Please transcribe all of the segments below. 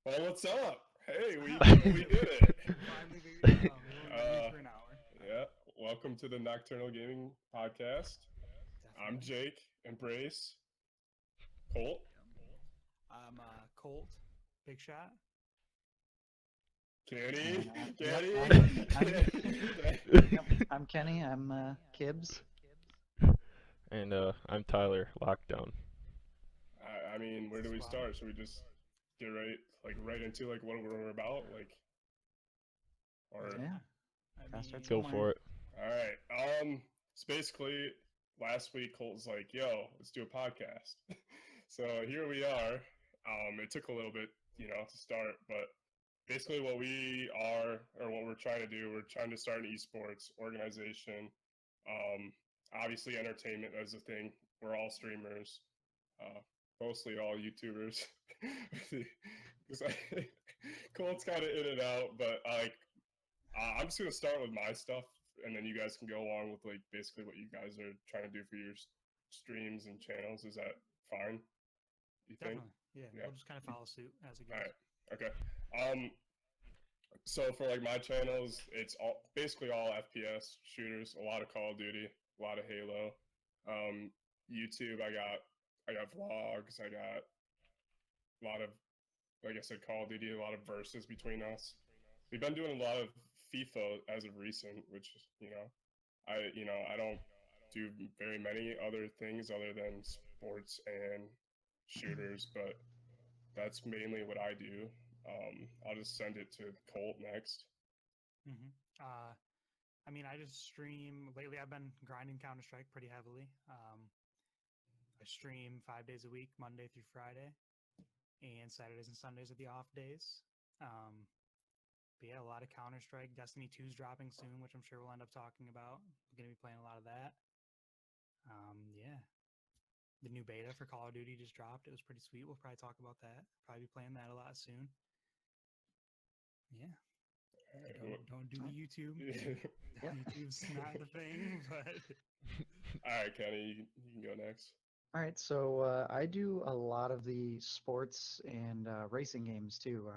Well, what's up? Hey, we did it. Finally figured it out. We won't let me for an hour. Yeah, welcome to the Nocturnal Gaming Podcast. I'm Definitely. Jake. Embrace Colt. I'm Colt, Big Shot. Kenny. And yep, Kenny. I'm Kenny. I'm Kibbs. And I'm Tyler, Lockdown. I mean, where do we Squad. start? Should we just get right into like what we're about, or Yeah, I gotta start mean, Go somewhere. for it. all right? So basically, last week Colt was like, "Yo, let's do a podcast." So here we are. It took a little bit, to start, but basically what we are or what we're trying to do, we're trying to start an esports organization. Um, Obviously, entertainment is a thing. We're all streamers, uh, mostly all YouTubers. Colt's kind of in and out, but I'm just gonna start with my stuff, and then you guys can go along with like basically what you guys are trying to do for your streams and channels. Is that fine? You think? definitely. Yeah, Yeah. we'll just kind of follow suit as it All goes. right. Okay. Um, so for like my channels, it's basically all FPS shooters, a lot of Call of Duty, a lot of Halo. YouTube, I got vlogs, I got a lot of, like I said, Call of Duty, a lot of verses between us. We've been doing a lot of FIFA as of recent, which I don't do very many other things other than sports and shooters, but that's mainly what I do. I'll just send it to Colt next. hmm I mean, I just stream. Lately, I've been grinding Counter Strike pretty heavily. I stream 5 days a week, Monday through Friday, and Saturdays and Sundays are the off days. Um, but yeah, a lot of Counter Strike. Destiny 2 is dropping soon, which I'm sure we'll end up talking about. We're going to be playing a lot of that. Yeah, the new beta for Call of Duty just dropped. It was pretty sweet. We'll probably talk about that. Probably be playing that a lot soon. Yeah. Don't do the YouTube. Yeah. YouTube's not the thing, but All right, Kenny, you can go next. All right, so I do a lot of the sports and racing games too.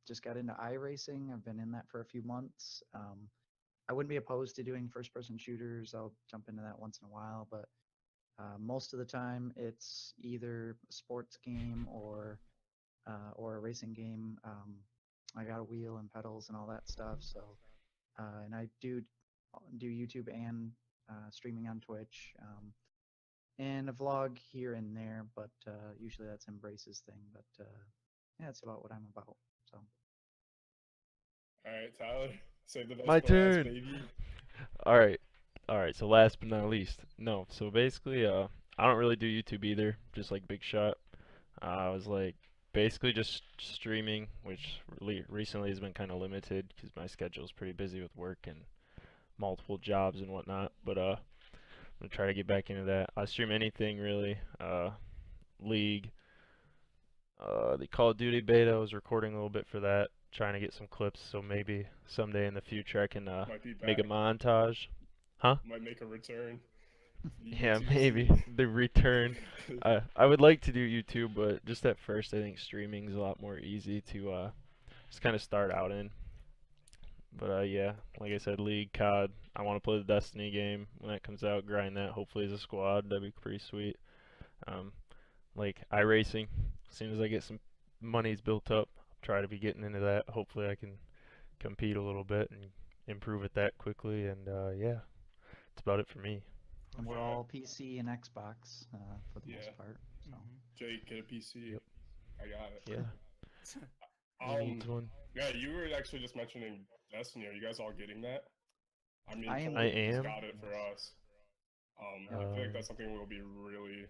Just got into iRacing. I've been in that for a few months. I wouldn't be opposed to doing first-person shooters. I'll jump into that once in a while, but most of the time it's either a sports game or a racing game. I got a wheel and pedals and all that stuff. So, and I do YouTube and streaming on Twitch, and a vlog here and there, but usually that's Embrace's thing. But yeah, that's about what I'm about. So, All right, Tyler, save the best My for last, turn. baby. All right. All right. So last but not least, no. So basically, I don't really do YouTube either. Just like Big Shot. I was like basically just streaming, which really recently has been kind of limited because my schedule is pretty busy with work and multiple jobs and whatnot. But I'm gonna try to get back into that. I stream anything really. League. The Call of Duty beta, I was recording a little bit for that, trying to get some clips, so maybe someday in the future I can Might be make a back. montage. Huh? Might make a return. The Yeah, YouTube maybe scene. the return. I would like to do YouTube, but just at first, I think streaming is a lot more easy to just kind of start out in. But yeah, like I said, League, COD. I want to play the Destiny game when that comes out. Grind that, hopefully as a squad. That'd be pretty sweet. Um, like iRacing. As soon as I get some monies built up, I'll try to be getting into that. Hopefully, I can compete a little bit and improve at that quickly. And yeah, that's about it for me. and push. we're Yeah, all PC and Xbox for the yeah. most part. So, Jake, get a PC. Yep. I got it. Yeah. Who Um, needs one? yeah, you were actually just mentioning Destiny. Are you guys all getting that? I mean, I am I Colt getting just it. am. got it for Yes. us. I Yep. feel like Um, that's something we'll be really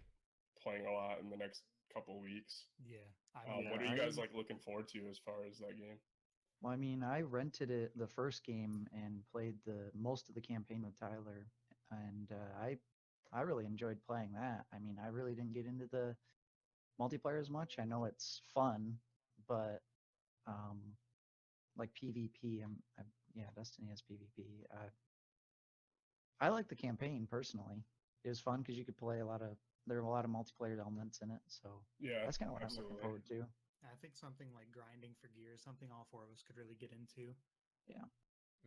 playing a lot in the next couple weeks. Yeah, I'm Yeah. What are you guys I like looking forward to as far as that game? Well, I mean, I rented it the first game and played the most of the campaign with Tyler, and I really enjoyed playing that. I mean, I really didn't get into the multiplayer as much. I know it's fun, but um, like PvP, yeah, Destiny has PvP. I like the campaign personally. It was fun because you could play a lot of there were a lot of multiplayer elements in it, so Yeah, that's kind of what I'm looking absolutely. forward to. I think something like grinding for gear is something all four of us could really get into.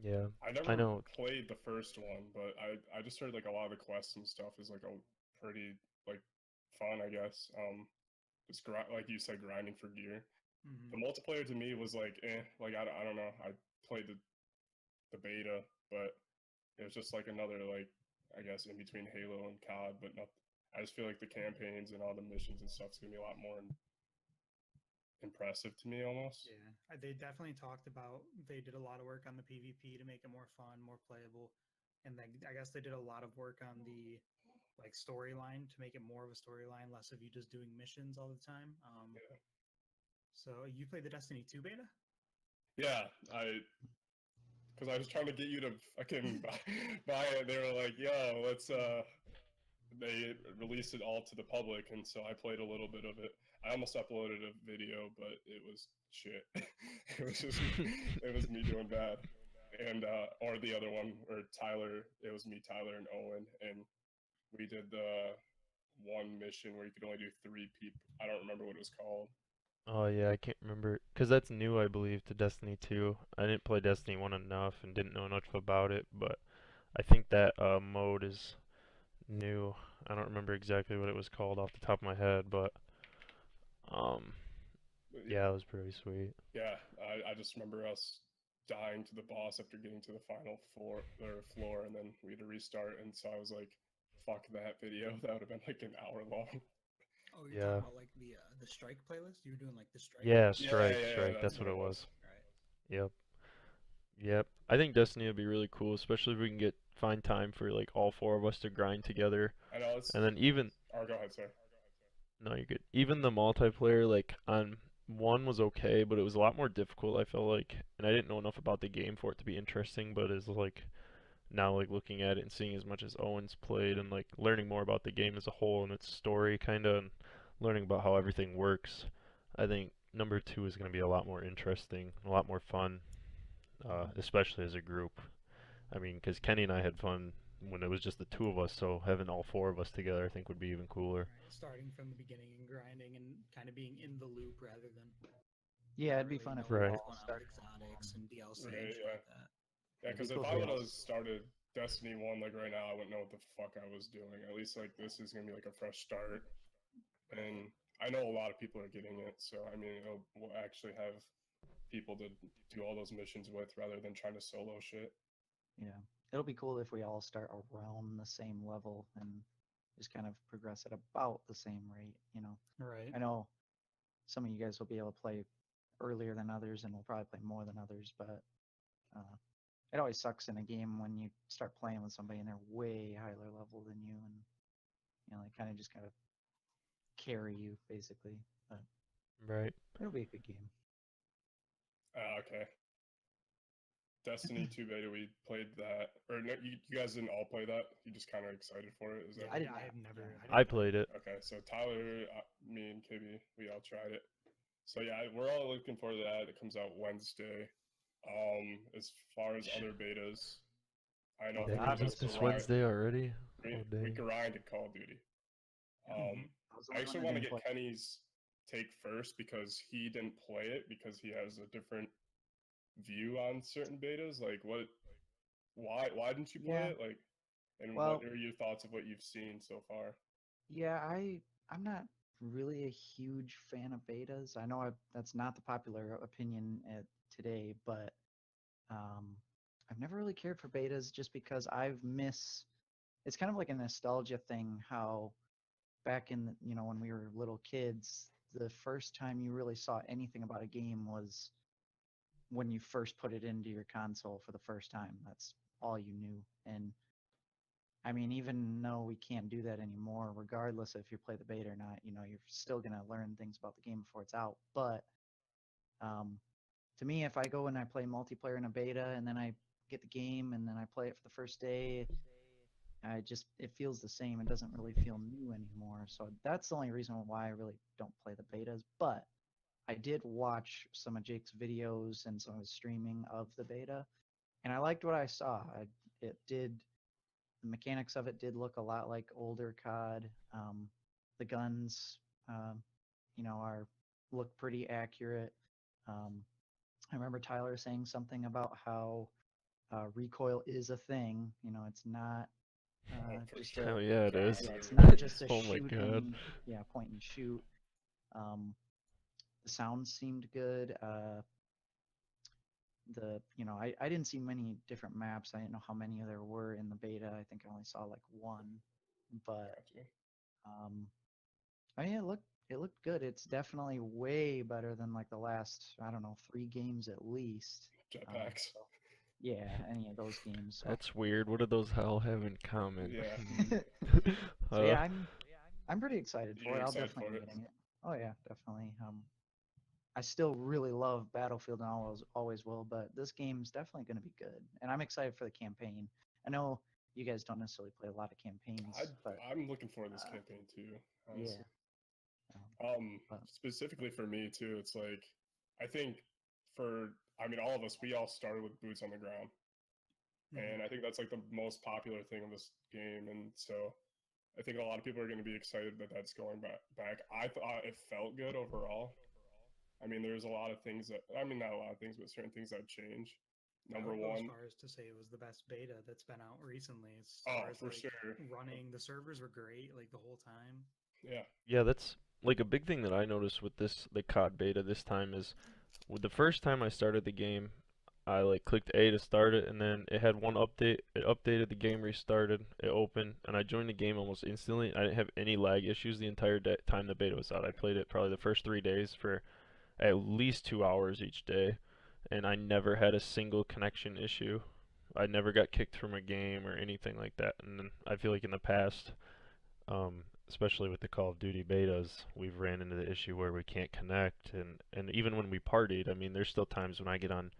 Yeah, I I never know. played the first one, but I just heard like a lot of the quests and stuff is like a pretty like fun, I guess. Just like you said, grinding for gear. The Mm-hmm. multiplayer to me was like, like I don't know. I played the beta, but it was just like another like I guess in between Halo and COD, but not. I just feel like the campaigns and all the missions and stuff's gonna be a lot more impressive to me almost. Yeah, they definitely talked about they did a lot of work on the PvP to make it more fun, more playable, and then I guess they did a lot of work on the like storyline to make it more of a storyline, less of you just doing missions all the time. Yeah, So you played the Destiny 2 beta? yeah. Because I was trying to get you to fucking buy it. They were like, "Yo, let's." They released it all to the public, and so I played a little bit of it. I almost uploaded a video, but it was shit. It was just it was me doing bad, and or the other one, or Tyler. It was me, Tyler, and Owen, and we did the one mission where you could only do 3 people. I don't remember what it was called. Oh yeah, I can't remember because that's new, I believe, to Destiny 2. I didn't play Destiny 1 enough and didn't know enough about it, but I think that mode is new. I don't remember exactly what it was called off the top of my head, but um, But yeah, it was pretty sweet. yeah, I just remember us dying to the boss after getting to the final floor, and then we had to restart. And so I was like, "Fuck that video! That would have been like an hour long." Oh, you're Yeah, talking about like the strike playlist? You were doing like the strike? yeah, Yeah, Strike. that's That's what what it it was. was. Right. Yep, yep. I think Destiny would be really cool, especially if we can find time for like all four of us to grind together, I know it's. and then even Oh, go ahead, sir. no, you're good. Even the multiplayer, like on one was okay, but it was a lot more difficult, I felt like, and I didn't know enough about the game for it to be interesting, but it's like now like looking at it and seeing as much as Owens played and like learning more about the game as a whole and its story kind of and learning about how everything works, I think number 2 is going to be a lot more interesting, a lot more fun, especially as a group. I mean, because Kenny and I had fun when it was just the two of us, so having all four of us together I think would be even cooler. Right. Starting from the beginning and grinding and kind of being in the loop rather than Yeah, not it'd be really fun if we knowing Right. what's all going on with started exotics and DLC and Right? shit Yeah. like that. Yeah, It'd be because if cool if I we would all. have started Destiny 1 like right now, I wouldn't know what the fuck I was doing. At least like this is gonna be like a fresh start, and I know a lot of people are getting it, so I mean we'll actually have people to do all those missions with rather than trying to solo shit. Yeah, it'll be cool if we all start around the same level and just kind of progress at about the same rate. Right. I know some of you guys will be able to play earlier than others, and will probably play more than others, but uh, it always sucks in a game when you start playing with somebody and they're way higher level than you, and they kind of carry you basically. But Right. it'll be a good game. Okay. Destiny 2 beta, we played that. Or no, you guys didn't all play that? You just kind of excited for it? Is that Yeah, I did I not. have never. Yeah. I I didn't play played it. okay? So Tyler, me, and KB, we all tried it. So yeah, we're all looking forward to that. It comes out Wednesday. As far as Sh- other betas, I know Oh, for the me Dang, just it's obvious to this one. ride, Wednesday already. Oh we dang. grinded Call of Duty. Yeah. Mm-hmm. I was the I only actually one that want to didn't get play. Kenny's take first because he didn't play it because he has a different view on certain betas. Like why didn't you play Yeah. it? Like, and what Well, are your thoughts of what you've seen so far? yeah. I'm not really a huge fan of betas. I know that's not the popular opinion today, but um, I've never really cared for betas just because it's kind of like a nostalgia thing how back in when we were little kids, the first time you really saw anything about a game was when you first put it into your console for the first time. That's all you knew. And I mean, even though we can't do that anymore, regardless if you play the beta or not, you're still going to learn things about the game before it's out. But um, to me, if I go and I play multiplayer in a beta and then I get the game and then I play it for the first day, it feels the same. It doesn't really feel new anymore. So that's the only reason why I really don't play the betas. But I did watch some of Jake's videos and some of his streaming of the beta, and I liked what I saw. It did the mechanics of it did look a lot like older COD. The guns, are look pretty accurate. I remember Tyler saying something about how recoil is a thing. You know, it's not for just sure. a Hell yeah, it God, is. yeah, it's dude. not just a Oh my shoot god. and point and shoot. Um, the sound seemed good. I didn't see many different maps. I didn't know how many there were in the beta. I think I only saw like one, but Gotcha. um, I mean it looked good. It's definitely way better than like the last, I don't know, 3 games at least. Jetpacks. So yeah, any of those games. So That's weird. What do those all have in common? Yeah. so yeah, I'm pretty excited for You're it. I'll excited definitely for be it? getting it. Oh yeah, definitely. I still really love Battlefield and always will, but this game's definitely going to be good, and I'm excited for the campaign. I know you guys don't necessarily play a lot of campaigns, but I'm looking for this uh, campaign too, yeah, honestly. um, but Specifically for me too, it's like I think I mean all of us, we all started with boots on the ground. Mhm. And I think that's like the most popular thing in this game. And so I think a lot of people are going to be excited that that's going back. I thought it felt good overall. I mean, there's a lot of things that, I mean, not a lot of things, but certain things that change. I Number would go as one, far as to say it was the best beta that's been out recently. As oh, far as for like sure. running, the servers were great like the whole time. Yeah. Yeah, that's like a big thing that I noticed with the COD beta this time is with the first time I started the game, I like clicked A to start it, and then it had one update. It updated, the game restarted, it opened, and I joined the game almost instantly. I didn't have any lag issues the entire time the beta was out. I played it probably the first 3 days for at least 2 hours each day, and I never had a single connection issue. I never got kicked from a game or anything like that. And then I feel like in the past, especially with the Call of Duty betas, we've ran into the issue where we can't connect, and even when we partied, I mean, there's still times when I get on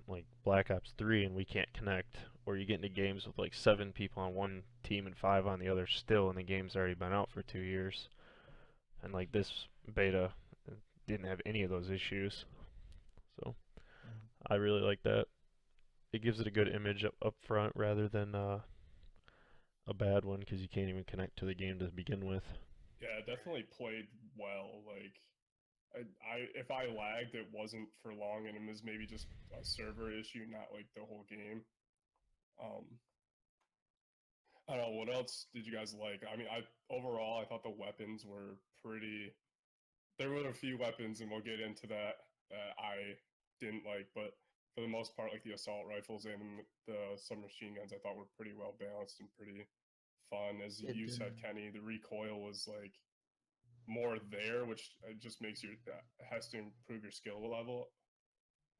like Black Ops 3 and we can't connect, or you get into games with like 7 people on one team and 5 on the other still, and the game's already been out for 2 years. And like this beta didn't have any of those issues, so I really like that. It gives it a good image up front rather than a bad one because you can't even connect to the game to begin with. Yeah, it definitely played well. Like, if I lagged, it wasn't for long, and it was maybe just a server issue, not like the whole game. Um, I don't know. What else did you guys like? I mean, overall, I thought the weapons were pretty. There were a few weapons, and we'll get into that I didn't like, but for the most part, like the assault rifles and the submachine guns, I thought were pretty well balanced and pretty fun. As it you said, Kenny, the recoil was like more there, which just makes you has to improve your skill level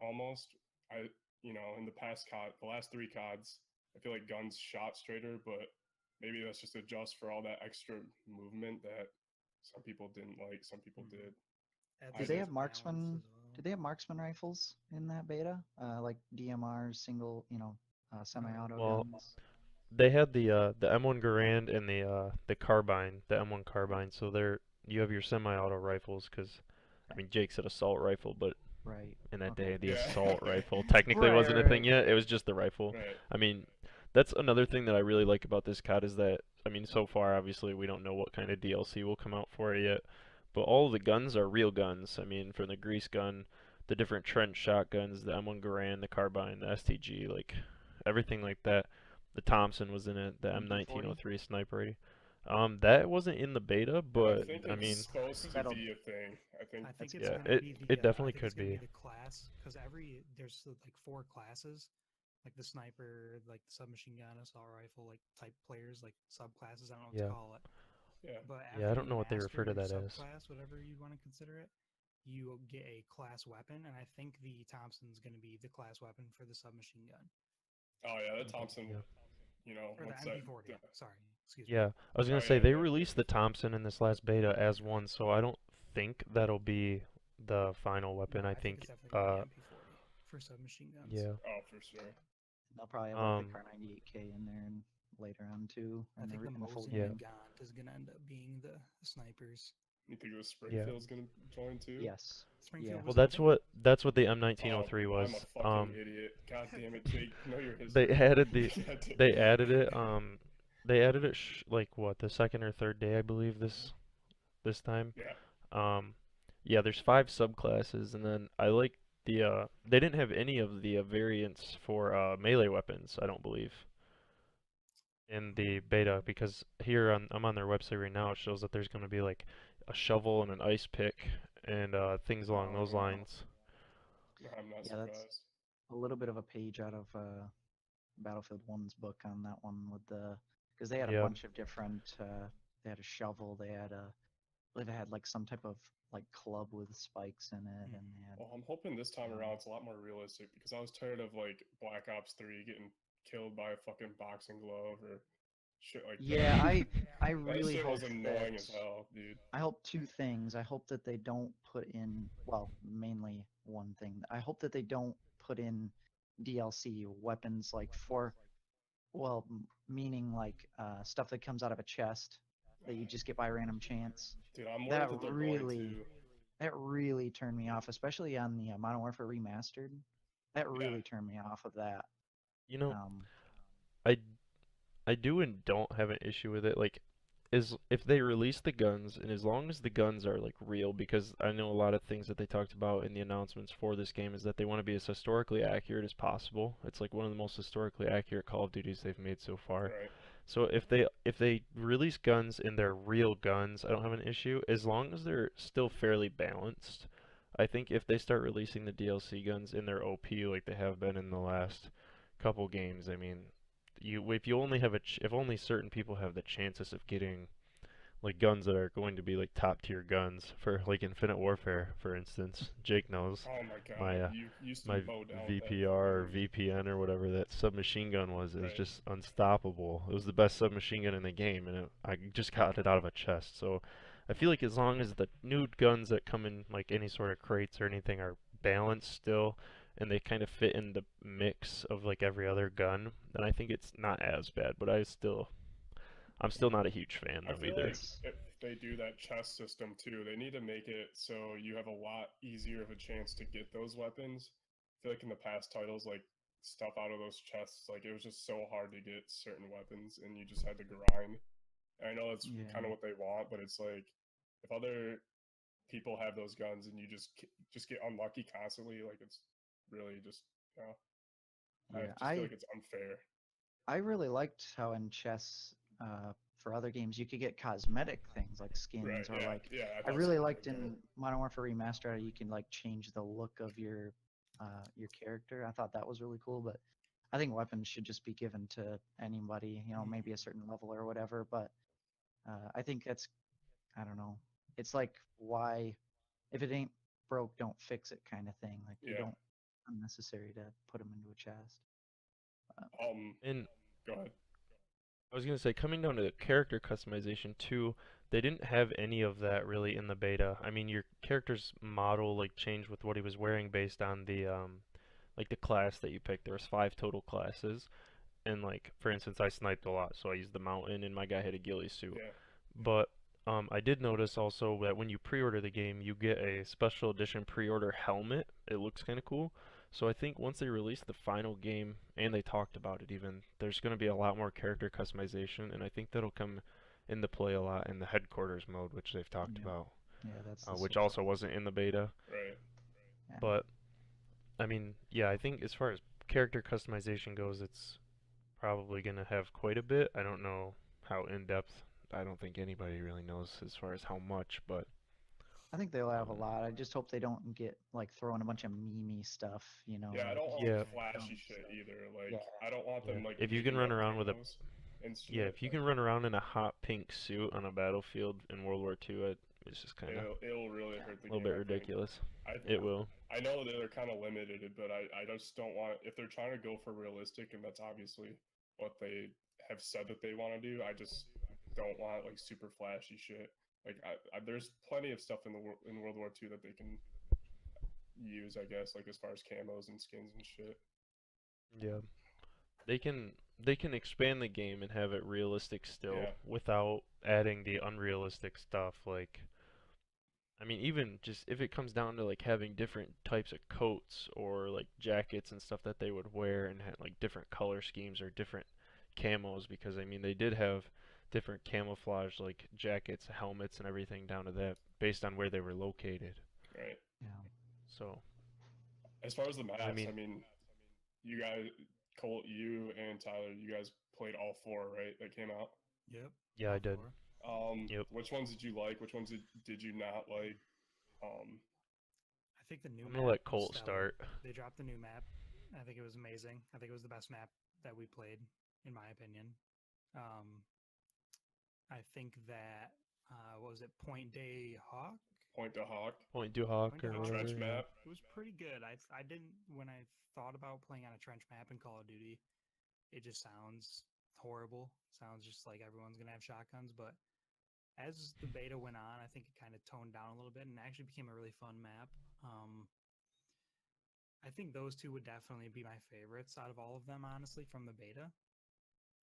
almost. I in the past the last 3 CODs, I feel like guns shot straighter, but maybe that's just adjust for all that extra movement that some people didn't like, some people did. Adds I do they a sense have did. of balance marksman? as well. Do they have marksman rifles in that beta? Like DMRs, single, semi-auto Well, guns. they had the M1 Garand and the carbine, the M1 carbine. So you have your semi-auto rifles because I mean Jake said assault rifle, but Right. in that Okay. day the Yeah. assault rifle technically Right, wasn't a right, thing right. yet. It was just the rifle. Right. I mean, that's another thing that I really like about this COD is that I mean so far obviously we don't know what kind of DLC will come out for it yet, but all the guns are real guns. I mean from the grease gun, the different trench shotguns, the M1 Garand, the carbine, the STG, like everything like that. The Thompson was in it, the MP40. M1903 sniper. That wasn't in the beta, I but think I it's mean, supposed to That'll be a thing. I think I that's think it's yeah, good. gonna it be it definitely I think it's could gonna be be. the class because there's like 4 classes, like the sniper, like the submachine gun, assault rifle, like type players, like subclasses. I don't know what to Yeah, call it. yeah. But yeah. I after don't you know what they refer master to your that as. subclass, whatever you want to consider it, you get a class weapon, and I think the Thompson's going to be the class weapon for the submachine gun Oh yeah, that Okay. Thompson, Yeah. or the what's that? MP40. Sorry, excuse me. Yeah, I was Oh gonna say yeah, they yeah. released the Thompson in this last beta as one, so I don't think that'll be the final No, weapon. I I think think, it's definitely going to be MP40 for submachine guns. yeah, Oh, for sure. They'll probably have like the um, Car 98K in there and later on too, I in think the the full Mosin yeah, game. and Gaunt is going to end up being the snipers. You think the yeah. Springfield's gonna join too? Yes. Yeah. Springfield Well, was in the beta. that's what the Oh, M1903 I'm a was. fucking idiot. God damn it, Jake. Know your They history. added the God damn they it. added it they added it like what the second or third day I believe this time. Yeah. Um Yeah, there's 5 subclasses, and then I like they didn't have any of the variants for melee weapons, I don't believe, in the beta, because here I'm on their website right now. It shows that there's going to be like a shovel and an ice pick and things along Oh those yeah, lines. I'm not Yeah, that's surprised. a little bit of a page out of Battlefield One's book on that one with the because they had a Yeah. bunch of different. They had a shovel. They had a. I believe they had like some type of like club with spikes in it, and they had. Well, I'm hoping this time Um, around it's a lot more realistic because I was tired of like Black Ops 3 getting killed by a fucking boxing glove or shit like yeah, that. I That really shit was hope that. annoying as hell, dude. I hope two things. I hope that they don't put in, well, mainly one thing. I hope that they don't put in DLC weapons like for, well, meaning like stuff that comes out of a chest that you just get by random chance. Dude, I'm worried That that they're going really, to. that really turned me off, especially on the Modern Warfare Remastered. That Yeah, really turned me off of that. You know, Um, I I do and don't have an issue with it. Like, is if they release the guns, and as long as the guns are like real, because I know a lot of things that they talked about in the announcements for this game is that they want to be as historically accurate as possible. It's like one of the most historically accurate Call of Duties they've made so far. right. So if they release guns and they're real guns, I don't have an issue as long as they're still fairly balanced. I think if they start releasing the DLC guns in their OP like they have been in the last couple games, I mean, if you only have if only certain people have the chances of getting like guns that are going to be like top tier guns for like Infinite Warfare, for instance. Jake knows Oh my my god, you used to my mow down with that VPR or fucking. VPN or whatever that submachine gun was. It was Right. just unstoppable. It was the best submachine gun in the game, and I just got it out of a chest. So I feel like as long as the new guns that come in like any sort of crates or anything are balanced still, and they kind of fit in the mix of like every other gun, then I think it's not as bad. But I'm still not a huge fan I though feel either. like if they do that chest system too, they need to make it so you have a lot easier of a chance to get those weapons. I feel like in the past titles, like stuff out of those chests, like it was just so hard to get certain weapons, and you just had to grind. And I know that's kind yeah. of what they want, but it's like if other people have those guns and you just get unlucky constantly, like it's really just you know, I Yeah, just feel like it's unfair. I really liked how in chess, for other games, you could get cosmetic things like Right? skins, or Yeah, like yeah. I I thought really skins were liked dope. in Modern Warfare Remastered how you can like change the look of your character. I thought that was really cool, but I think weapons should just be given to anybody, maybe a certain level or whatever. But I think that's I don't know. It's like why if it ain't broke, don't fix it kind of thing. Like you Yeah. don't unnecessary to put them into a chest. And Go ahead. I was gonna say, coming down to the character customization too, they didn't have any of that really in the beta. I mean, your character's model like changed with what he was wearing based on the like the class that you picked. There was 5 total classes, and like for instance, I sniped a lot, so I used the mountain, and my guy had a ghillie suit. Yeah. But I did notice also that when you pre-order the game, you get a special edition pre-order helmet. It looks kind of cool. So I think once they release the final game, and they talked about it even, there's going to be a lot more character customization, and I think that'll come into play a lot in the headquarters mode, which they've talked Yeah, about, yeah, that's the which social. also wasn't in the beta. Right. Yeah. But I mean, yeah, I think as far as character customization goes, it's probably going to have quite a bit. I don't know how in depth. I don't think anybody really knows as far as how much, but I think they'll have a um, lot. I just hope they don't get like throwing a bunch of memey stuff, Yeah, I like don't want yeah, flashy dumb shit stuff. either. Yeah, Like, I don't want yeah. them like If you can making run up around with a camos and Yeah, shit. if you Like, can run around in a hot pink suit on a battlefield in World War II, it's just kind of it'll really yeah, hurt the a little game. bit I think. ridiculous. I It yeah, will. I know that they're kind of limited, but I just don't want if they're trying to go for realistic, and that's obviously what they have said that they want to do. I just don't want like super flashy shit. Like, there's plenty of stuff in in World War II that they can use, I guess, like as far as camos and skins and shit. Yeah. They can expand the game and have it realistic still Yeah, without adding the unrealistic stuff like I mean even just if it comes down to like having different types of coats or like jackets and stuff that they would wear and have like different color schemes or different camos because I mean they did have different camouflage like jackets, helmets and everything down to that based on where they were located. Right. Yeah. So As far as the maps, I mean- mean, you guys, Colt, you and Tyler, you guys played all 4, right? That came out. Yep. yeah, I all did. 4. Yep. Which ones did you like? Which ones did you not like? I think the new I'm map gonna let was Colt stellar. start. They dropped the new map. I think it was amazing. I think it was the best map that we played, in my opinion. I think that what was it, Point Day Hawk? Point to Hawk, Point to Hawk Point to or Hawk. whatever. trench Yeah. map. It was pretty good. I didn't, when I thought about playing on a trench map in Call of Duty, it just sounds horrible. Sounds just like everyone's gonna have shotguns. But as the beta went on, I think it kind of toned down a little bit and actually became a really fun map. I think those two would definitely be my favorites out of all of them, honestly, from the beta.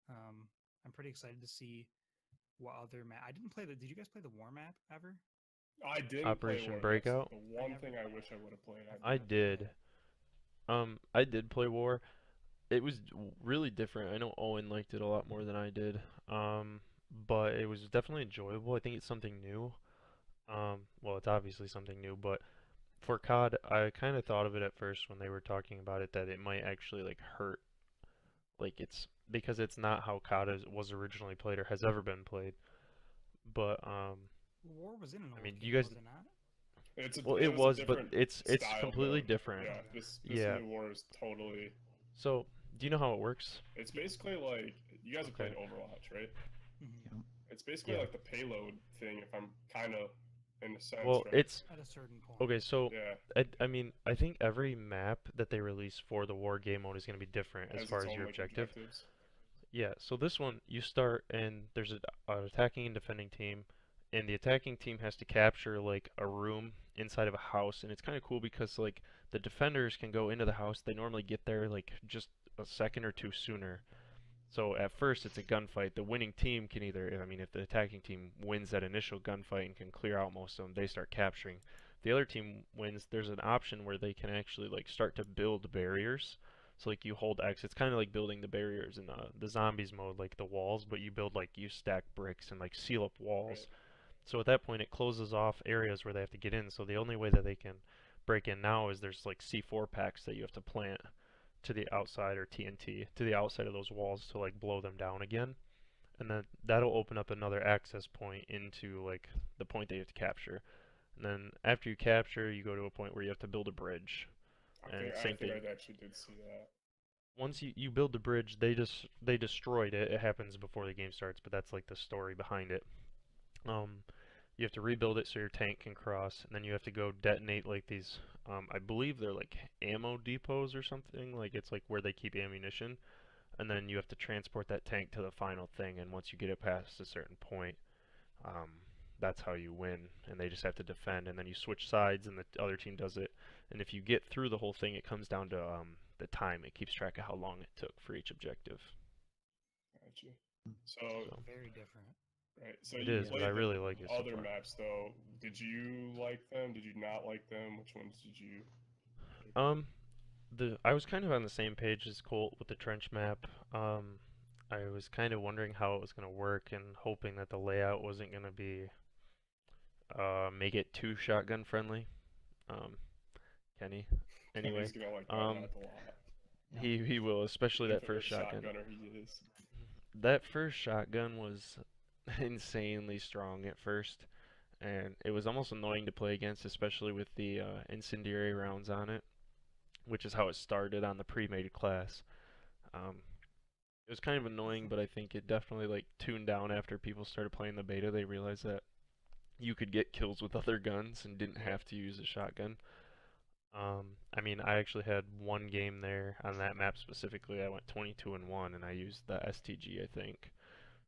I'm pretty excited to see what other map. I didn't play the. Did you guys play the war map ever? I didn't Operation play War. Breakout? That's the one never- thing I wish I would have played. I did. I did play War. It was really different. I know Owen liked it a lot more than I did. But it was definitely enjoyable. I think it's something new. Well, it's obviously something new, but for COD, I kind of thought of it at first when they were talking about it that it might actually like hurt. Like it's because it's not how COD was originally played or has ever been played. But War was in an old mean, game, you guys- was it not? well, it it was, a but different it's style completely mode. different. Yeah, this Yeah. new War is totally. So, do you know how it works? It's basically like you guys have Okay. played Overwatch, right? Mm-hmm. It's basically Yeah. like the payload thing. If I'm kind of in a sense, Well, right? it's At a certain point. okay. So, Yeah, I mean, I think every map that they release for the War game mode is going to be different as has far its as own, your like, objective. objectives. Yeah, so this one, you start and there's an attacking and defending team, and the attacking team has to capture like a room inside of a house, and it's kind of cool because like the defenders can go into the house. They normally get there like just a second or two sooner. So at first it's a gunfight. The winning team can either, I mean, if the attacking team wins that initial gunfight and can clear out most of them, they start capturing. The other team wins. There's an option where they can actually like start to build barriers. So like you hold X, it's kind of like building the barriers in the zombies mode, like the walls, but you build like you stack bricks and like seal up walls. Right. So at that point it closes off areas where they have to get in. So the only way that they can break in now is there's like C4 packs that you have to plant to the outside, or TNT to the outside of those walls to like blow them down again. And then that'll open up another access point into like the point that you have to capture. And then after you capture, you go to a point where you have to build a bridge. And I same think thing. I actually did see that. Once you build the bridge, they destroyed it. It happens before the game starts, but that's like the story behind it. You have to rebuild it so your tank can cross, and then you have to go detonate like these. I believe they're like ammo depots or something. Like it's like where they keep ammunition, and then you have to transport that tank to the final thing. And once you get it past a certain point, that's how you win. And they just have to defend, and then you switch sides, and the other team does it. And if you get through the whole thing, it comes down to the time. It keeps track of how long it took for each objective. Gotcha. So, Very different. right. So It you is, but played I the really like it so other far. maps though. Did you like them? Did you not like them? Which ones did you? I was kind of on the same page as Colt with the trench map. I was kind of wondering how it was going to work and hoping that the layout wasn't going to be make it too shotgun friendly. Kenny. Anyway, He's gonna like that um, map a lot. he will, especially that Infamous first shotgun. shotgunner he is. That first shotgun was insanely strong at first, and it was almost annoying to play against, especially with the incendiary rounds on it, which is how it started on the pre-made class. It was kind of annoying, but I think it definitely like tuned down after people started playing the beta. They realized that you could get kills with other guns and didn't have to use a shotgun. I mean, I actually had one game there on that map specifically. I went 22-1, and I used the STG, I think.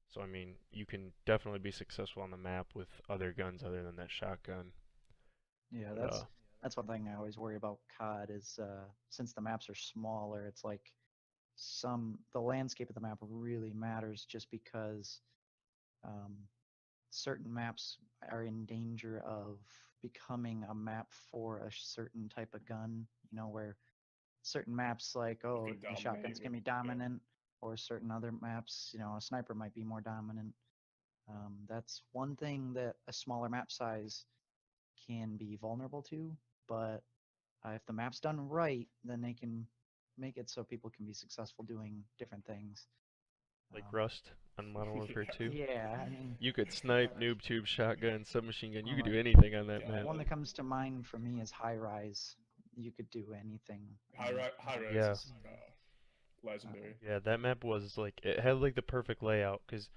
So I mean, you can definitely be successful on the map with other guns other than that shotgun. Yeah, But, that's one thing I always worry about COD is since the maps are smaller, it's like the landscape of the map really matters just because um, certain maps are in danger of becoming a map for a certain type of gun. You know, where certain maps like can the dominate shotguns can be with- yeah. dominant, or certain other maps, a sniper might be more dominant. That's one thing that a smaller map size can be vulnerable to. But if the map's done right, then they can make it so people can be successful doing different things. Like Um, Rust on Modern Warfare 2. yeah, I mean, You could snipe, noob tube, shotgun, submachine gun. You Or could do like- anything on that Yeah, map. one that comes to mind for me is High Rise. You could do anything. High res Yeah. is legendary. Yeah, that map was like it had like the perfect layout because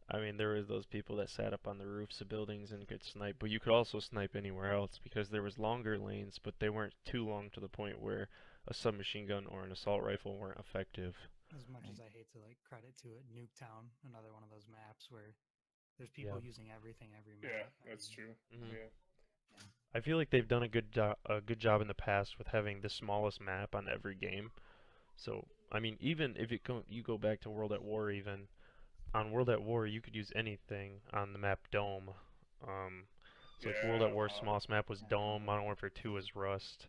I mean there was those people that sat up on the roofs of buildings and could snipe, but you could also snipe anywhere else because there was longer lanes, but they weren't too long to the point where a submachine gun or an assault rifle weren't effective. As much as I hate to like credit to it, Nuketown, another one of those maps where there's people using everything every map. Yeah, I that's mean, true. Mhm. Yeah. I feel like they've done a good job in the past with having the smallest map on every game. So, I mean, even if you go back to World at War, even on World at War, you could use anything on the map Dome. So like World at War's smallest map was Dome. Modern Warfare 2 was Rust.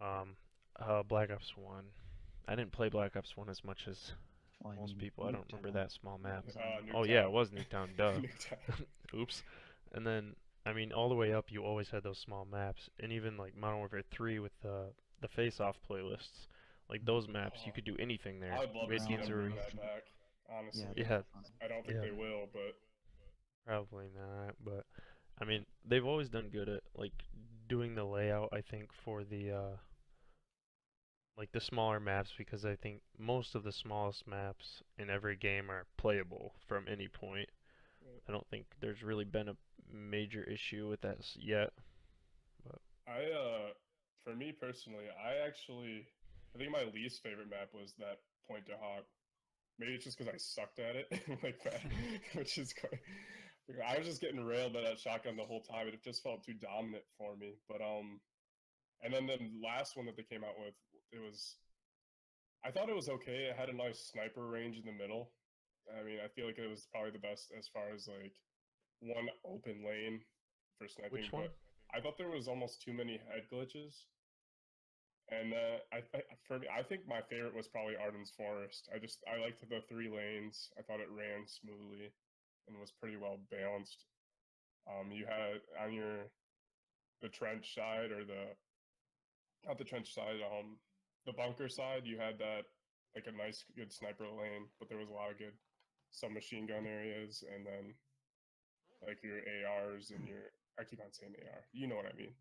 Um, Black Ops 1. I didn't play Black Ops 1 as much as Well, I most mean, people. I don't remember Nuketown. that small map. Nuketown. Oh yeah, it was Nuketown. Duh. Nuketown. Oops. And then, I mean, all the way up, you always had those small maps, and even like Modern Warfare 3 with the face-off playlists, like those maps, you could do anything there. I would love We to had see them games bring where that back. Honestly, Yeah. I don't think Yeah. they will, but Probably not, but I mean, they've always done good at like doing the layout, I think, for the like the smaller maps because I think most of the smallest maps in every game are playable from any point. I don't think there's really been a major issue with that yet. But for me personally, I think my least favorite map was that Point to Hawk. Maybe it's just because I sucked at it like that, which is quite. I was just getting railed by that shotgun the whole time. It just felt too dominant for me. But and then the last one that they came out with, it was. I thought it was okay. It had a nice sniper range in the middle. I mean, I feel like it was probably the best as far as like one open lane for sniping. Which one? But I thought there was almost too many head glitches. And for me, I think my favorite was probably Arden's Forest. I liked the 3 lanes. I thought it ran smoothly and was pretty well balanced. You had on the trench side or the not the trench side, the bunker side. You had that like a nice good sniper lane, but there was a lot of good submachine gun areas, and then like your ARs and your I keep on saying AR. You know what I mean.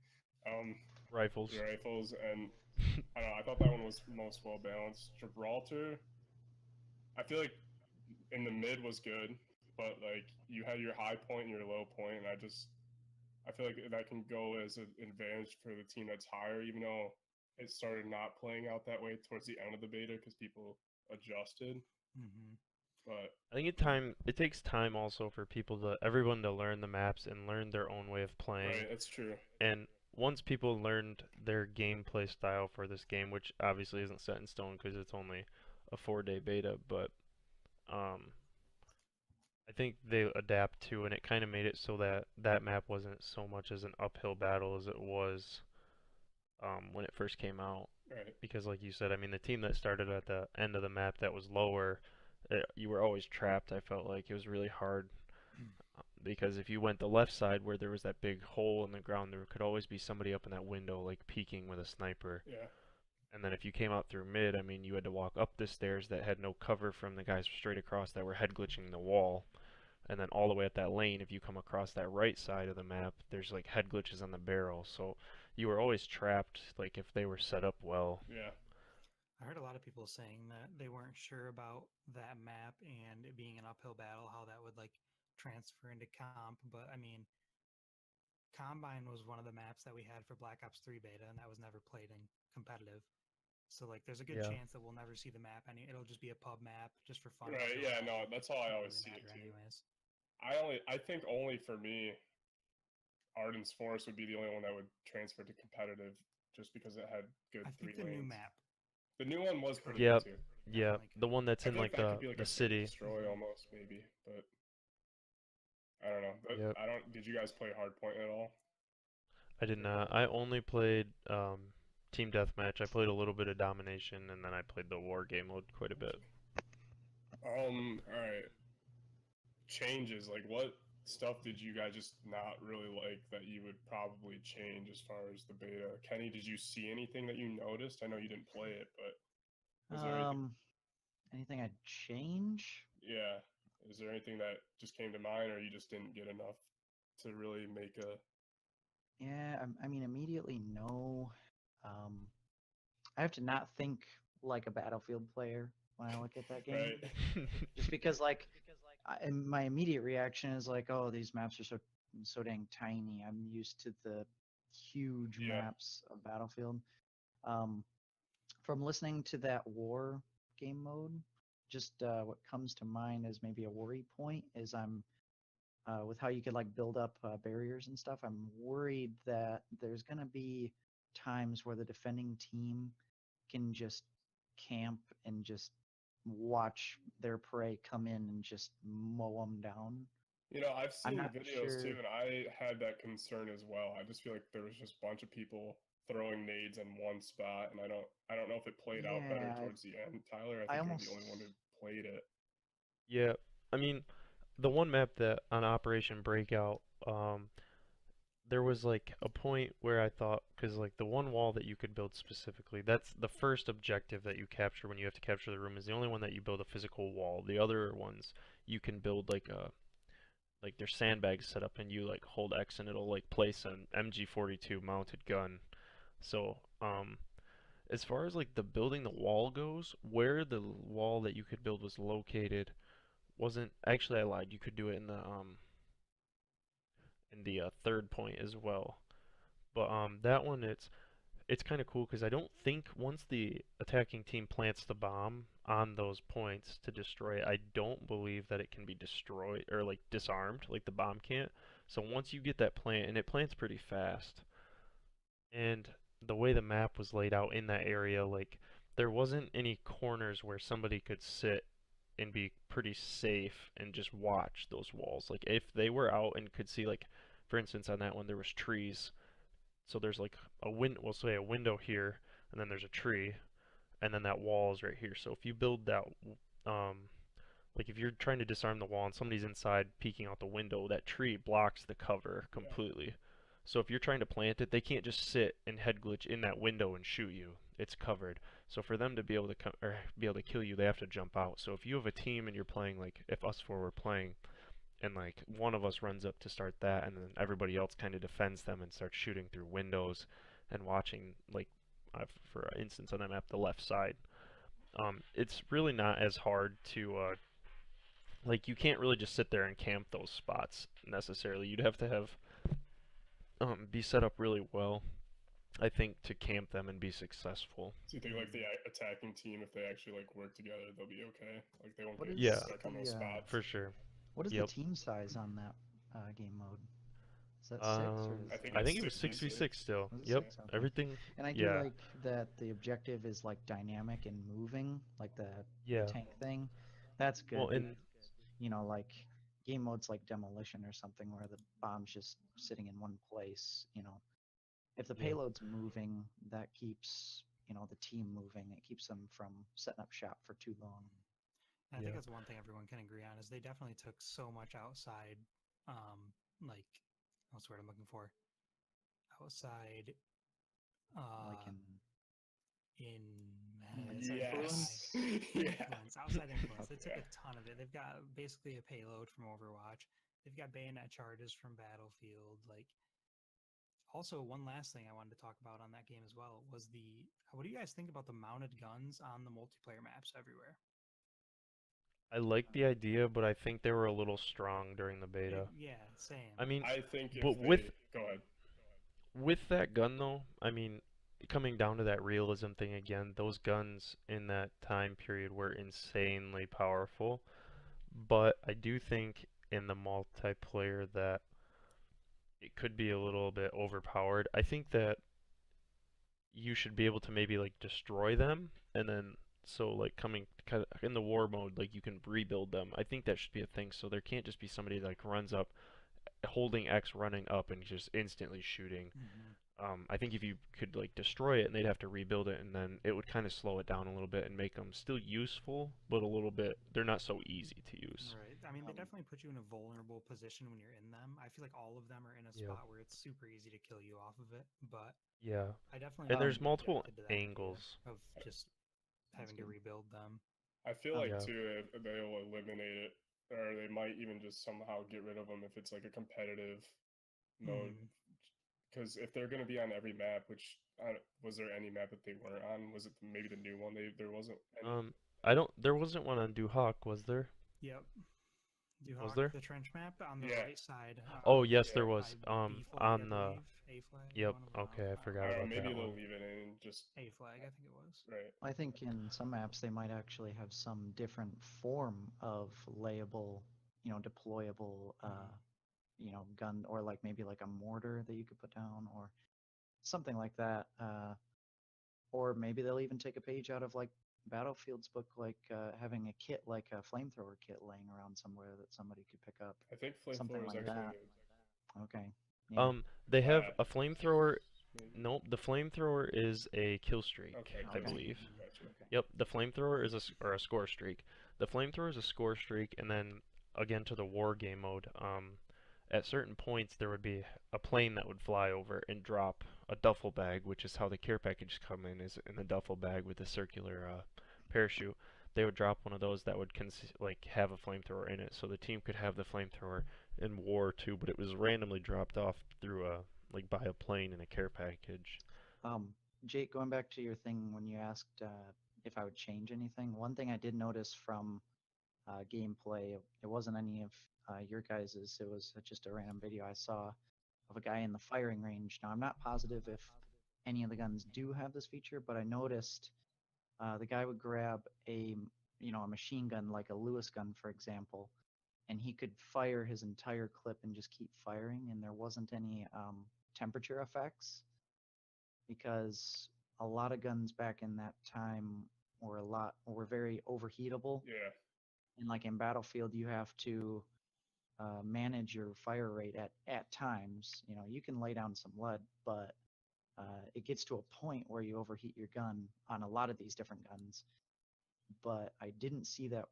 rifles. Your rifles and I don't know. I thought that one was most well balanced. Gibraltar, I feel like in the mid was good, but like you had your high point and your low point, and I feel like that can go as an advantage for the team that's higher, even though it started not playing out that way towards the end of the beta because people adjusted. Mm-hmm. But I think it takes time also for everyone to learn the maps and learn their own way of playing. right, that's true. And once people learned their gameplay style for this game, which obviously isn't set in stone because it's only a 4-day beta, but I think they adapt to, and it kind of made it so that that map wasn't so much as an uphill battle as it was when it first came out. Right. Because, like you said, I mean, the team that started at the end of the map that was lower, you were always trapped. I felt like it was really hard because if you went the left side where there was that big hole in the ground, there could always be somebody up in that window, like peeking with a sniper. Yeah. And then if you came out through mid, I mean, you had to walk up the stairs that had no cover from the guys straight across that were head glitching the wall. And then all the way at that lane, if you come across that right side of the map, there's like head glitches on the barrel. So you were always trapped, like if they were set up well. Yeah. I heard a lot of people saying that they weren't sure about that map and it being an uphill battle, how that would like transfer into comp. But I mean, Combine was one of the maps that we had for Black Ops 3 beta, and that was never played in competitive. So like, there's a good Yeah. chance that we'll never see the map, and it'll just be a pub map just for fun. Right. So Yeah. it No, that's how I doesn't always see really it matter too. anyways. I think only for me, Arden's Forest would be the only one that would transfer to competitive, just because it had good I three think the new lanes. map. The new one was pretty Yep. good too. Yeah, Definitely the one that's I in feel like that could be like the a search and city. destroy almost maybe, but I don't know. Yep. I don't. Did you guys play Hardpoint at all? I did not. I only played Team Deathmatch. I played a little bit of Domination, and then I played the War game mode quite a bit. All right. Changes like what stuff did you guys just not really like that you would probably change as far as the beta? Kenny, did you see anything that you noticed? I know you didn't play it, but was there anything? Anything I'd change? Yeah, is there anything that just came to mind, or you just didn't get enough to really make a? Yeah, I mean, immediately no. Um, I have to not think like a Battlefield player when I look at that game, Right. just because like and my immediate reaction is like, oh, these maps are so dang tiny. I'm used to the huge Yeah. maps of Battlefield. Um, from listening to that war game mode, just what comes to mind as maybe a worry point is I'm with how you could like build up barriers and stuff. I'm worried that there's gonna be times where the defending team can just camp and just watch their prey come in and just mow them down. You know, I've I'm seen not videos too, sure. and I had that concern as well. I just feel like there was just a bunch of people throwing nades in one spot, and I don't know if it played out better Yeah, towards the end. Tyler, I I think you're almost the only one who played it. Yeah, I mean, the one map that on Operation Breakout, there was like a point where I thought, because like the one wall that you could build specifically, that's the first objective that you capture when you have to capture the room, is the only one that you build a physical wall. The other ones you can build like there's sandbags set up and you like hold X and it'll like place an MG42 mounted gun. So as far as like the building the wall goes, where the wall that you could build was located wasn't actually, I lied. You could do it in the third point as well. But that one it's kind of cool because I don't think once the attacking team plants the bomb on those points to destroy it, I don't believe that it can be destroyed or like disarmed, like the bomb can't. So once you get that plant, and it plants pretty fast, and the way the map was laid out in that area, like there wasn't any corners where somebody could sit and be pretty safe and just watch those walls. Like if they were out and could see, like for instance on that one there was trees, so there's like a we'll say a window here, and then there's a tree, and then that wall is right here. So if you build that, um, like if you're trying to disarm the wall and somebody's inside peeking out the window, that tree blocks the cover Yeah. completely. So if you're trying to plant it, they can't just sit and head glitch in that window and shoot you. It's covered. So for them to be able to or be able to kill you, they have to jump out. So if you have a team and you're playing, like if us four were playing, and like one of us runs up to start that, and then everybody else kind of defends them and starts shooting through windows and watching, like for instance on that map, the left side. It's really not as hard to like you can't really just sit there and camp those spots necessarily. You'd have to have be set up really well, I think, to camp them and be successful. So you think like the attacking team, if they actually like work together, they'll be okay? Like they won't What get Yeah, stuck on those the spots. for sure. what is the Yep. team size on that game mode? Is that six or is I think I it's think it was 6v6 still. was it Yep. six? Okay. Everything. And I do Yeah. like that the objective is like dynamic and moving, like the Yeah. tank thing. That's good. Well, and You know, like game modes like Demolition or something where the bomb's just sitting in one place, you know. If the yeah. payload's moving, that keeps, you know, the team moving. It keeps them from setting up shop for too long. And I Yeah. think that's one thing everyone can agree on is they definitely took so much outside, like what's the word I'm looking for? Outside, Like in Yes. Yeah. influence, outside influence. They took Yeah. a ton of it. They've got basically a payload from Overwatch. They've got bayonet charges from Battlefield. Like, also one last thing I wanted to talk about on that game as well was what do you guys think about the mounted guns on the multiplayer maps everywhere? I like the idea, but I think they were a little strong during the beta. Yeah, same. I mean, I think if but they go ahead. with that gun though, I mean, coming down to that realism thing again, those guns in that time period were insanely powerful. But I do think in the multiplayer that it could be a little bit overpowered. I think that you should be able to maybe like destroy them, and then so like coming kind of in the war mode, like you can rebuild them. I think that should be a thing. So there can't just be somebody like runs up holding X running up and just instantly shooting. I think if you could like destroy it and they'd have to rebuild it, and then it would kind of slow it down a little bit and make them still useful, but a little bit they're not so easy to use. Right. I mean, they Um, definitely put you in a vulnerable position when you're in them. I feel like all of them are in a Yeah. spot where it's super easy to kill you off of it, but Yeah. I definitely And there's am multiple addicted to that idea angles. of just That's having to good. rebuild them. I feel Um, like Yeah. too if they'll eliminate it, or they might even just somehow get rid of them if it's like a competitive mode. Hmm. Because if they're going to be on every map, which was there any map that they weren't on? Was it maybe the new one? There wasn't any. I don't. There wasn't one on Duhawk, was there? Yep. Was Duhawk, there? the trench map on the Yeah. right side. Oh yes, Yeah. there by was. B flag, I On the. believe. A flag. Yep. One of them. Okay, I I don't forgot I don't remember. know. about Maybe that they'll one. leave it in and just A flag, I think it was. right. I think in some apps they might actually have some different form of layable, deployable, gun, or like maybe like a mortar that you could put down or something like that. Or maybe they'll even take a page out of like Battlefield's book, like having a kit like a flamethrower kit laying around somewhere that somebody could pick up, I think something flamethrower is like actually that. Okay, yeah, They have a class. flamethrower. Maybe. Nope, the flamethrower is a kill streak, Okay, I kill okay, streak. believe. Gotcha. okay. Yep, the flamethrower is or a score streak. The flamethrower is a score streak, and then again to the war game mode. At certain points there would be a plane that would fly over and drop a duffel bag, which is how the care packages come in, is in the duffel bag with a circular parachute. They would drop one of those that would like have a flamethrower in it, so the team could have the flamethrower in war too, but it was randomly dropped off through a like by a plane in a care package. Um, Jake, going back to your thing when you asked if I would change anything, one thing I did notice from gameplay, it wasn't any of your guys's. It was just a random video I saw of a guy in the firing range. Now, I'm not positive if any of the guns do have this feature, but I noticed the guy would grab a machine gun like a Lewis gun, for example, and he could fire his entire clip and just keep firing, and there wasn't any temperature effects because a lot of guns back in that time were very overheatable, Yeah. and like in Battlefield, you have to manage your fire rate at times. You can lay down some lead, but it gets to a point where you overheat your gun on a lot of these different guns. But I didn't see that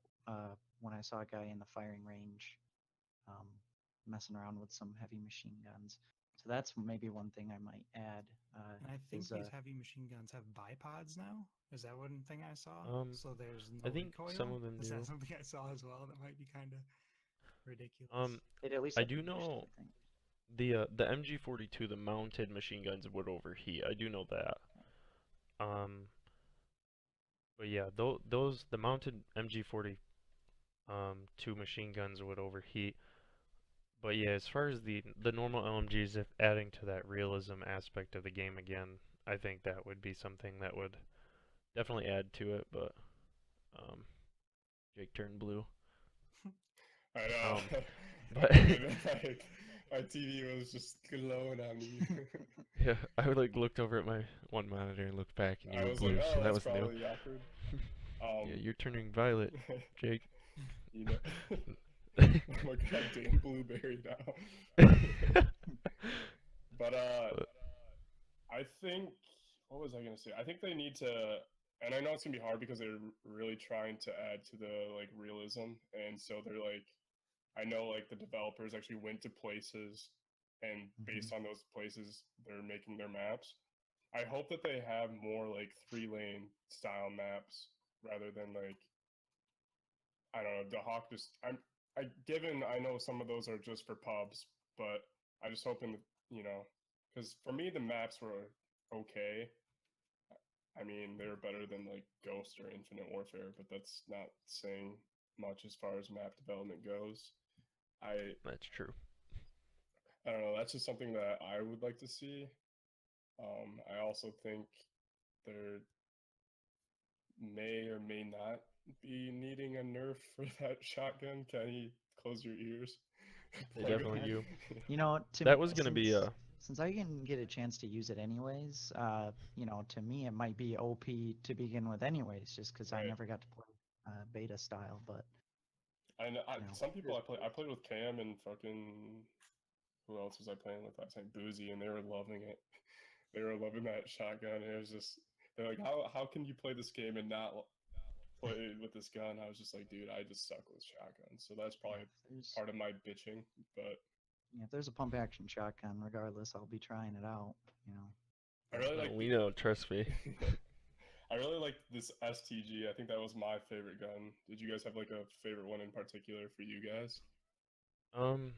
when I saw a guy in the firing range um, messing around with some heavy machine guns. So that's maybe one thing I might add. And I think Is these heavy machine guns have bipods now. Is that one thing I saw? So there's I no think some recoil. of them Is that do. something I saw as well? That might be kind of ridiculous. it at least I have do boosters, know I think. the MG42, the mounted machine guns would overheat. I do know that. Um, but yeah, those the mounted MG40 two machine guns would overheat. But yeah, as far as the normal LMGs, if adding to that realism aspect of the game again, I think that would be something that would definitely add to it. But um, Jake turned blue. I know. But Like, my TV was just glowing on me. yeah, I would like looked over at my one monitor and looked back, and you I were was blue, like, so oh, that that's was new. probably awkward. Yeah, you're turning violet, Jake. You know, I'm a goddamn blueberry now. But But, I think what was I gonna say? I think they need to, and I know it's gonna be hard because they're really trying to add to the like realism, and so they're like, I know like the developers actually went to places, and based on those places, they're making their maps. I hope that they have more like 3-lane style maps rather than like I don't know the Hawk. Given I know some of those are just for pubs, but I just hoping because for me the maps were okay. I mean they were better than like Ghost or Infinite Warfare, but that's not saying much as far as map development goes. I that's true. I don't know. That's just something that I would like to see. I also think there may or may not be needing a nerf for that shotgun. Kenny, close your ears. They Plug definitely it. do. That was gonna be since I can get a chance to use it anyways, to me it might be OP to begin with anyways, just because I Right. never got to play beta style. But I know some it people is I played with Cam and fucking who else was I playing with last night? Boozy, and they were loving it. they were loving that shotgun. It was just they're like, how can you play this game and not play with this gun? I was just like, dude, I just suck with shotguns. So that's Yeah, probably if there's part of my bitching. But if there's a pump action shotgun, regardless, I'll be trying it out. You know. I really like We know, trust me. I really like this STG. I think that was my favorite gun. Did you guys have like a favorite one in particular for you guys? Um,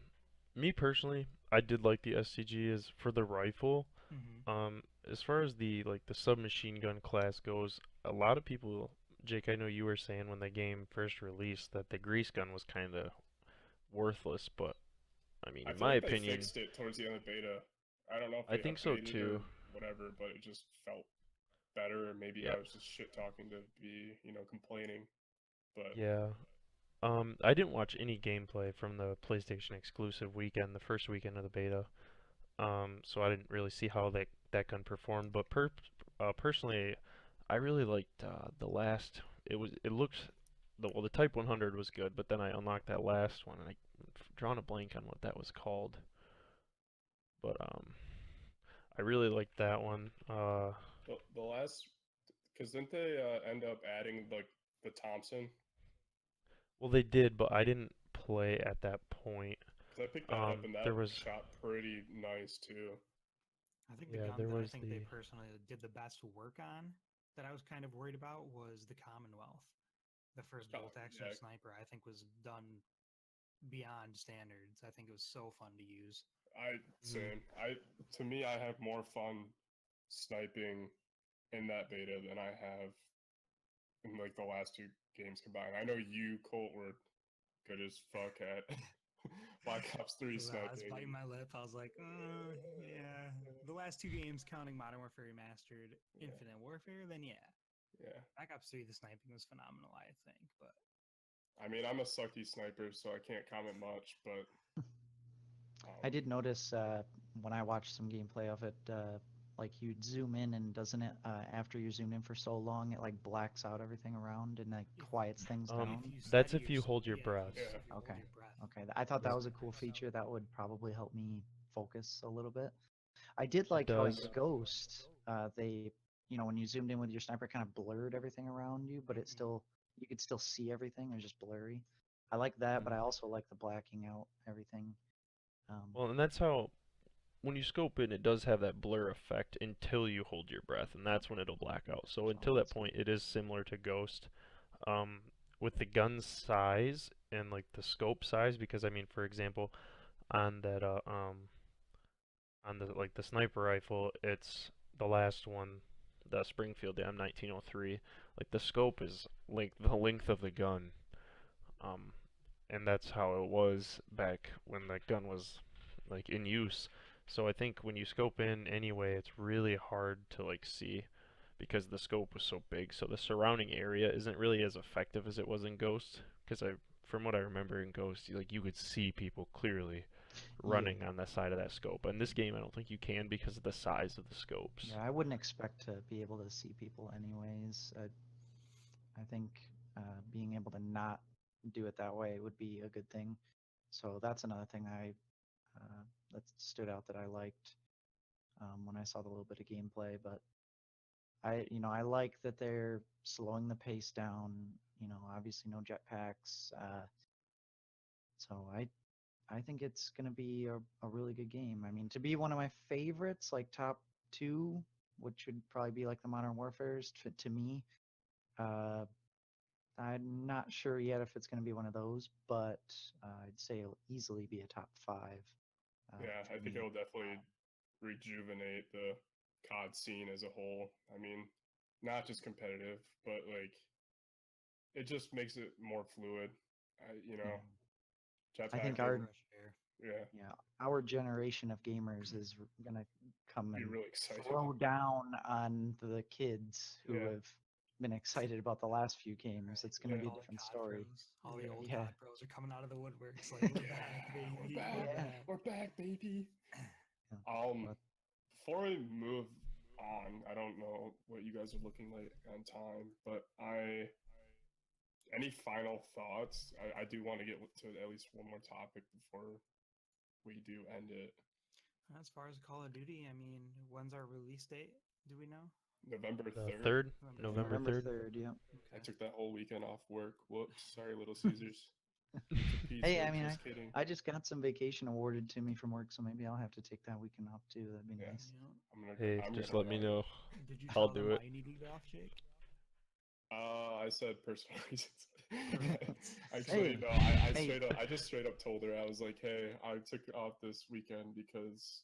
Me personally, I did like the SCG as for the rifle. Mm-hmm. As far as the submachine gun class goes, a lot of people, Jake, I know you were saying when the game first released that the grease gun was kind of worthless, but I mean, I in feel my like they opinion, fixed it towards the end of beta. I don't know if I they think so updated or too. whatever, but it just felt better. Or maybe I Yep. was just shit talking to be, complaining. But Yeah. I didn't watch any gameplay from the PlayStation exclusive weekend, the first weekend of the beta. So I didn't really see how that gun performed. But personally, I really liked the last. It looked the Type 100 was good, but then I unlocked that last one, and I've drawn a blank on what that was called. But I really liked that one. the last, because didn't they end up adding like the Thompson? Well, they did, but I didn't play at that point. Because I picked that up and There that was shot pretty nice too. I think the yeah, gun there that I was think they the personally did the best work on that I was kind of worried about was the Commonwealth. The first Oh, bolt action yeah, sniper I think was done beyond standards. I think it was so fun to use. Mhm. same. To me, I have more fun sniping in that beta than I have in like the last two games combined. I know you, Colt, were good as fuck at Black Ops 3 I was sniping. biting my lip. I was like, yeah. The last two games, counting Modern Warfare Remastered, Yeah. Infinite Warfare, then yeah. Yeah. Black Ops 3, the sniping was phenomenal, I think. But I mean, I'm a sucky sniper, so I can't comment much, but I did notice when I watched some gameplay of it, like you'd zoom in and doesn't it, after you're zoomed in for so long, it like blacks out everything around and like if, quiets things down. if you That's steady if you hold your yeah, breath. if you Yeah. hold Okay. your breath. Okay. I thought that Yep. was a cool feature that would probably help me focus a little bit. I did It like how in does. Ghost, they, when you zoomed in with your sniper, kind of blurred everything around you, but it still, you could still see everything. It was just blurry. I like that, but I also like the blacking out everything. Well, and that's how when you scope in, it does have that blur effect until you hold your breath, and that's when it'll black out. So So until that that's point, it is similar to Ghost. Um, with the gun size and like the scope size, because I mean, for example, on that on the sniper rifle, it's the last one, the Springfield, the M1903. Like the scope is like the length of the gun, um, and that's how it was back when the gun was like in use. So I think when you scope in anyway, it's really hard to like see because the scope was so big. So the surrounding area isn't really as effective as it was in Ghost. Because from what I remember in Ghost, you could see people clearly yeah. running on the side of that scope. In this game, I don't think you can because of the size of the scopes. Yeah, I wouldn't expect to be able to see people anyways. I think being able to not do it that way would be a good thing. So that's another thing that stood out that I liked when I saw the little bit of gameplay. But I like that they're slowing the pace down. Obviously no jetpacks. So I think it's gonna be a really good game. I mean, to be one of my favorites, like top two, which would probably be like the Modern Warfares to me. Uh, I'm not sure yet if it's going to be one of those, but I'd say it'll easily be a top five yeah, for I think me. it'll definitely rejuvenate the COD scene as a whole. I mean, not just competitive, but like it just makes it more fluid. Yeah, I think Jetpack, our Fresh air. yeah, yeah our generation of gamers is going to come be and really excited. throw down on the kids who Yeah, have been excited about the last few games. It's going to yeah, be a All the different COD story. pros, all the Yeah. old Yeah, COD pros are coming out of the woodworks like, we're back, baby, we're we're back, yeah, back. we're back, baby. yeah. Um, But Before we move on, I don't know what you guys are looking like on time, but any final thoughts? I do want to get to at least one more topic before we do end it. As far as Call of Duty, I mean, when's our release date? Do we know? November The 3rd. third, November November November 3rd. 3rd, yeah. I Okay. took that whole weekend off work. Whoops. Sorry, Little Caesars. It's a pizza. Hey, I mean, Just kidding. I just got some vacation awarded to me from work, so maybe I'll have to take that weekend off too. That'd be Yeah. nice. Yeah. Hey, I'm just gonna let me run. know. Did you I'll tell them do it. why you needed it off, Jake? I said personal reasons. Hey, Actually, no. I hey. just straight up told her. I was like, hey, I took off this weekend because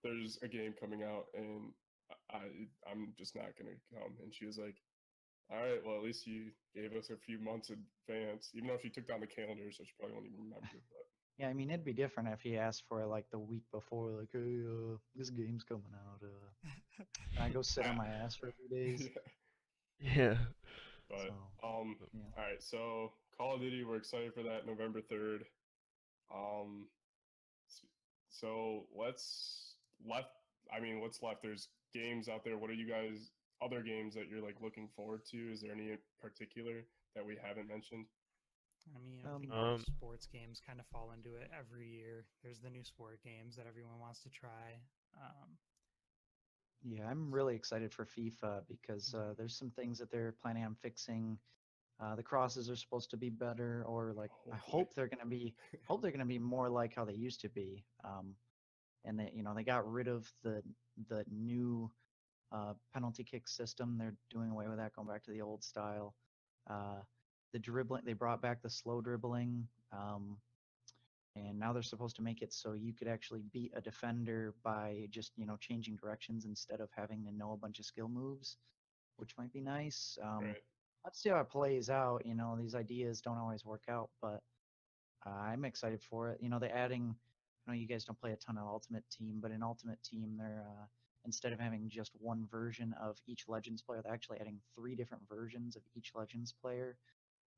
there's a game coming out and I'm just not gonna come. And she was like, all right, well, at least you gave us a few months advance, even though she took down the calendar, so she probably won't even remember. But Yeah, I mean, it'd be different if he asked for it like the week before, like, hey, this game's coming out. Can I go sit on my ass for a few days? yeah. Yeah. But So, yeah. all right. So Call of Duty, we're excited for that November 3rd. Um, so what's left? There's games out there. What are you guys? Other games that you're like looking forward to? Is there any in particular that we haven't mentioned? I mean, I think Um, most sports games kind of fall into it every year. There's the new sport games that everyone wants to try. Yeah, I'm really excited for FIFA because there's some things that they're planning on fixing. The crosses are supposed to be better, or like I Hopefully. hope they're gonna be more like how they used to be. And they got rid of the new penalty kick system. They're doing away with that, going back to the old style. Uh, the dribbling, they brought back the slow dribbling, and now they're supposed to make it so you could actually beat a defender by just changing directions instead of having to know a bunch of skill moves, which might be nice. Right. Let's see how it plays out. These ideas don't always work out, but I'm excited for it. They're adding. I know you guys don't play a ton of Ultimate Team, but in Ultimate Team, they're instead of having just one version of each Legends player, they're actually adding 3 different versions of each Legends player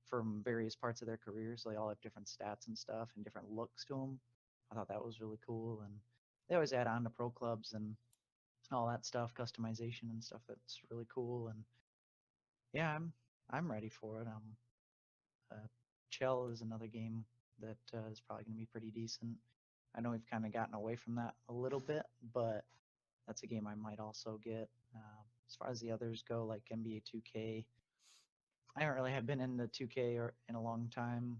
from various parts of their careers. So they all have different stats and stuff and different looks to them. I thought that was really cool, and they always add on to pro clubs and all that stuff, customization and stuff. That's really cool, and yeah, I'm ready for it. Chell is another game that is probably going to be pretty decent. I know we've kind of gotten away from that a little bit, but that's a game I might also get. As far as the others go, like NBA 2K, I haven't really been into 2K or in a long time.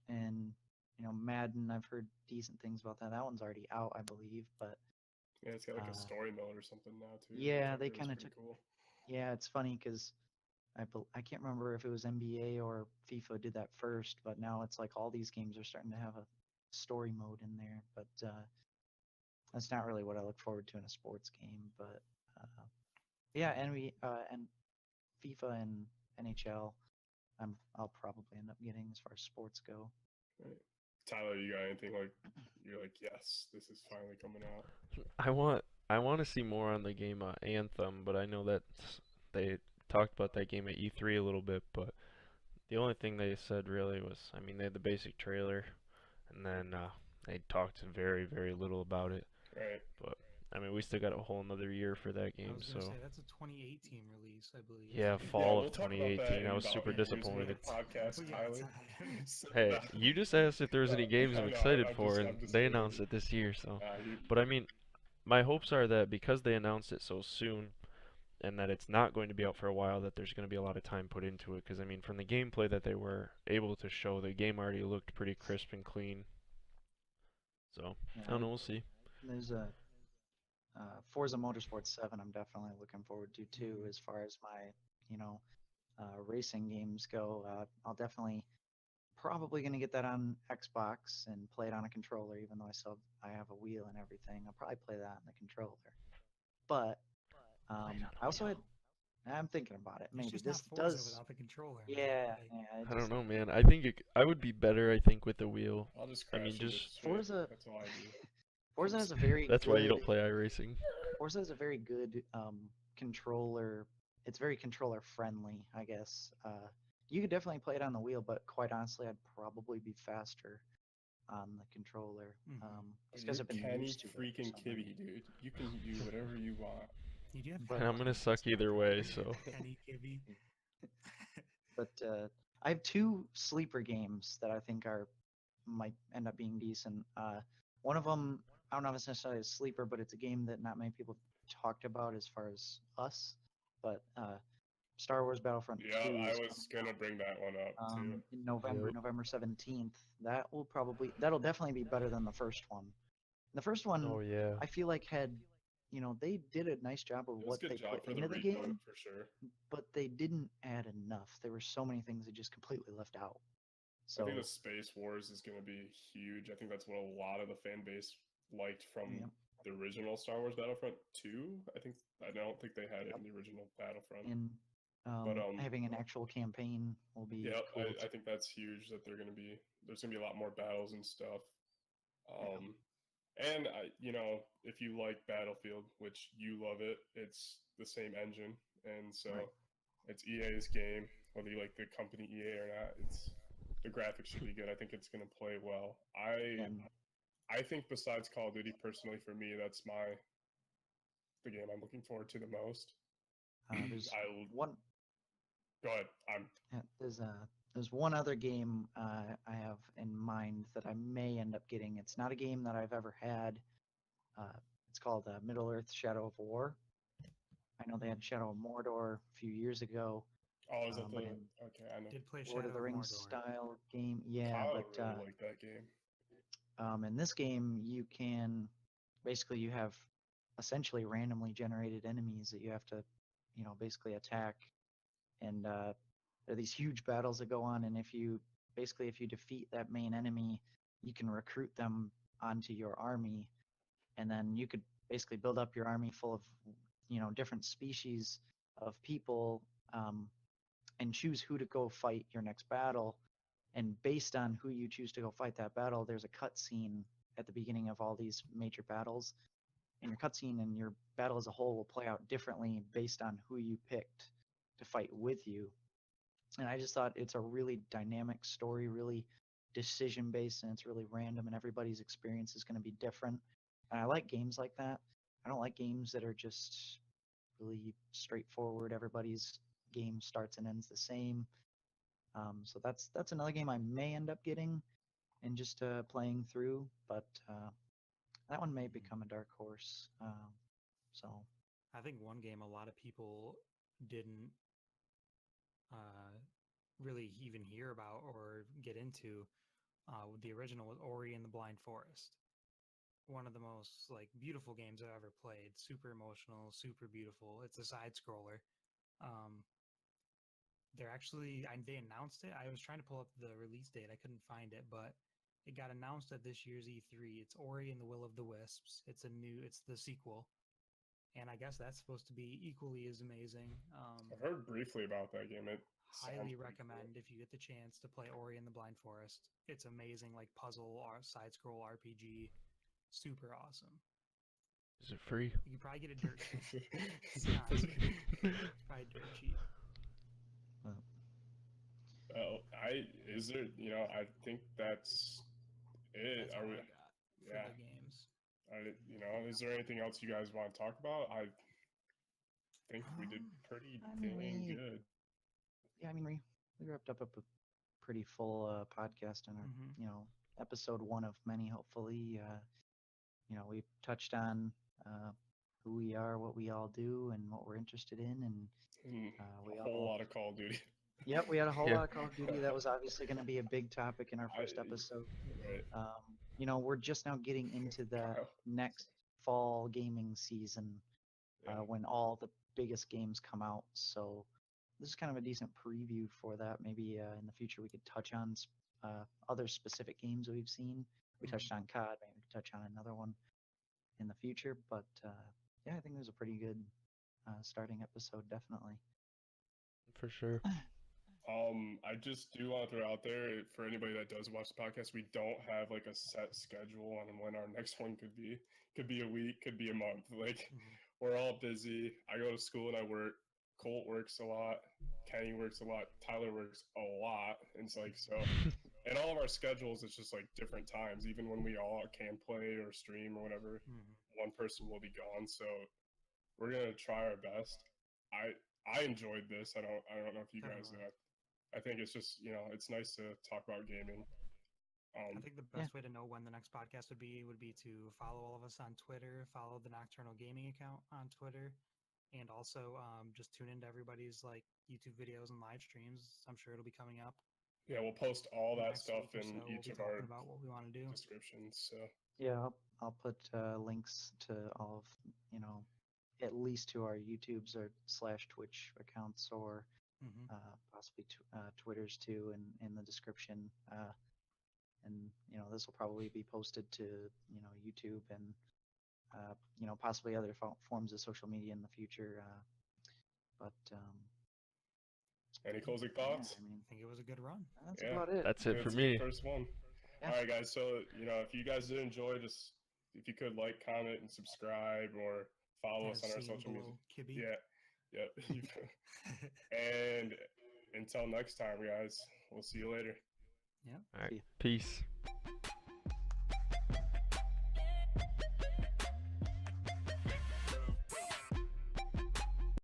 And Madden, I've heard decent things about that. That one's already out, I believe, but Yeah, it's got like a uh, story mode or something now too. yeah, Which I they heard is kind of pretty took. cool. Yeah, it's funny because I can't remember if it was NBA or FIFA did that first, but now it's like all these games are starting to have a story mode in there. But that's not really what I look forward to in a sports game. But yeah, and FIFA and NHL, I'll probably end up getting as far as sports go. Right. Tyler, you got anything like you're like, yes, this is finally coming out? I want to see more on the game Anthem, but I know that they talked about that game at E3 a little bit, but the only thing they said really was, I mean, they had the basic trailer, and then they talked very, very little about it. Right. But I mean, we still got a whole another year for that I game, was gonna so say that's a 2018 release, I believe. yeah, Yeah, fall we'll of talk about that 2018. in I was about super 8 years disappointed. when the podcast, But yeah, Tyler. it's, So Hey, that- you just asked if there was any games I'm I know, excited I'm for, just- and I'm just they kidding. announced it this year, so. you, But I mean, my hopes are that because they announced it so soon, and that it's not going to be out for a while, that there's going to be a lot of time put into it. Because I mean, from the gameplay that they were able to show, the game already looked pretty crisp and clean. So Yeah, I don't know, we'll see. there's a Forza Motorsport 7. I'm definitely looking forward to too. As far as my racing games go, I'll definitely probably gonna get that on Xbox and play it on a controller. Even though I have a wheel and everything, I'll probably play that on the controller. But Play it on I a also wheel. I'm thinking about it. it's Maybe just this not Forza does. without the controller. Yeah, Man. Like, yeah. I don't know, man. I think I would be better, I think, with the wheel. I'll just I crash mean, into just shit. Forza. That's all I do. Forza has a very that's why you good. don't play iRacing. Forza has a very good controller. It's very controller friendly, I guess. You could definitely play it on the wheel, but quite honestly, I'd probably be faster on the controller. Just because You're I've been Kenny used to it. freaking or something. Kibby, dude. You can do whatever you want. you do have But- And I'm gonna suck either way, so. Kenny Kibby. But I have 2 sleeper games that I think are might end up being decent. One of them, I don't know if it's necessarily a sleeper, but it's a game that not many people talked about as far as us. But Star Wars Battlefront Yeah, 2 I is was gonna bring that one up too. in November, Yep. November 17th. That'll definitely be better than the first one. The first one, Oh yeah. I feel like had, they did a nice job of It was what a good they job put for the into the reboot game, for sure. but they didn't add enough. There were so many things that just completely left out. I think So the Space Wars is gonna be huge. I think that's what a lot of the fan base liked from yeah, the original Star Wars Battlefront 2. I don't think they had it yep. in the original Battlefront. And But having an actual campaign will be yeah, cool. I think that's huge that there's gonna be a lot more battles and stuff. Yeah, And if you like Battlefield, which you love it, it's the same engine, and so right. it's EA's game. Whether you like the company EA or not, the graphics should be good. I think it's gonna play well. And I think besides Call of Duty, personally for me, that's the game I'm looking forward to the most. there's I one. Go ahead. I'm There's one other game I have in mind that I may end up getting. It's not a game that I've ever had. Uh, it's called Middle Earth: Shadow of War. I know they had Shadow of Mordor a few years ago, Oh, is that but the in okay? I know. Did play Lord of Shadow the of Rings Mordor. style game, yeah. Kyle But really liked that game. in this game, you can basically you have essentially randomly generated enemies that you have to, basically attack, and there are these huge battles that go on, and if you defeat that main enemy, you can recruit them onto your army, and then you could basically build up your army full of different species of people, um, and choose who to go fight your next battle. And based on who you choose to go fight that battle, there's a cutscene at the beginning of all these major battles, and your cutscene and your battle as a whole will play out differently based on who you picked to fight with you. And I just thought it's a really dynamic story, really decision based, and it's really random, and everybody's experience is going to be different. And I like games like that. I don't like games that are just really straightforward. Everybody's game starts and ends the same. So that's another game I may end up getting and just playing through, but that one may become a dark horse. So I think one game a lot of people didn't uh, really even hear about or get into. The original was Ori and the Blind Forest. One of the most beautiful games I've ever played. Super emotional, super beautiful. It's a side scroller. Um, they announced it. I was trying to pull up the release date. I couldn't find it, but it got announced at this year's E3. It's Ori and the Will of the Wisps. It's the sequel, and I guess that's supposed to be equally as amazing. I've heard briefly about that game. It sounds Highly pretty cool. recommend if you get the chance to play Ori and the Blind Forest. It's amazing, puzzle or side scroll RPG. Super awesome. Is it free? You can probably get it dirt cheap. It's not. It's probably dirt cheap. Is there? I think that's it. That's Are all we? I got for Yeah. the games. Is there anything else you guys want to talk about? I think we did pretty I mean, dang good. yeah, I mean, we wrapped up a pretty full podcast on our, Mm-hmm. episode one of many. Hopefully, we touched on who we are, what we all do, and what we're interested in, and we A whole all. lot of Call of Duty. Yep, we had a whole Yeah. lot of Call of Duty. That was obviously going to be a big topic in our first episode. Right. We're just now getting into the Kyle. next fall gaming season, Yeah. when all the biggest games come out. So this is kind of a decent preview for that. Maybe in the future we could touch on other specific games that we've seen. We touched on COD. Maybe we could touch on another one in the future. But yeah, I think it was a pretty good starting episode, definitely. For sure. I just do want to throw out there for anybody that does watch the podcast, we don't have a set schedule on when our next one could be. Could be a week, could be a month. Mm-hmm. We're all busy. I go to school and I work. Colt works a lot. Kenny works a lot. Tyler works a lot. And it's so. And all of our schedules, it's just different times. Even when we all can play or stream or whatever, Mm-hmm. one person will be gone. So we're gonna try our best. I enjoyed this. I don't know if you guys. Definitely. I think it's just it's nice to talk about gaming. I think the best way to know when the next podcast would be to follow all of us on Twitter, follow the Nocturnal Gaming account on Twitter, and also just tune into everybody's like YouTube videos and live streams. I'm sure it'll be coming up. Yeah, we'll post all that Next stuff week or in so, we'll each be of our talking about what we want to do. descriptions. So Yeah, I'll put links to all of, at least to our YouTubes or / Twitch accounts, or Hmm possibly Twitters too, in the description. And this will probably be posted to YouTube and possibly other forms of social media in the future. But any closing yeah, thoughts? I mean, I think it was a good run. that's Yeah. about it. That's Yeah, it for it's a good me. first one. Yeah. All right, guys. So if you guys did enjoy, just if you could like, comment, and subscribe, or follow us on our As seen social media. below, Kibby. Yeah, yep. And until next time, guys, we'll see you later. Yeah. All right. See ya. Peace.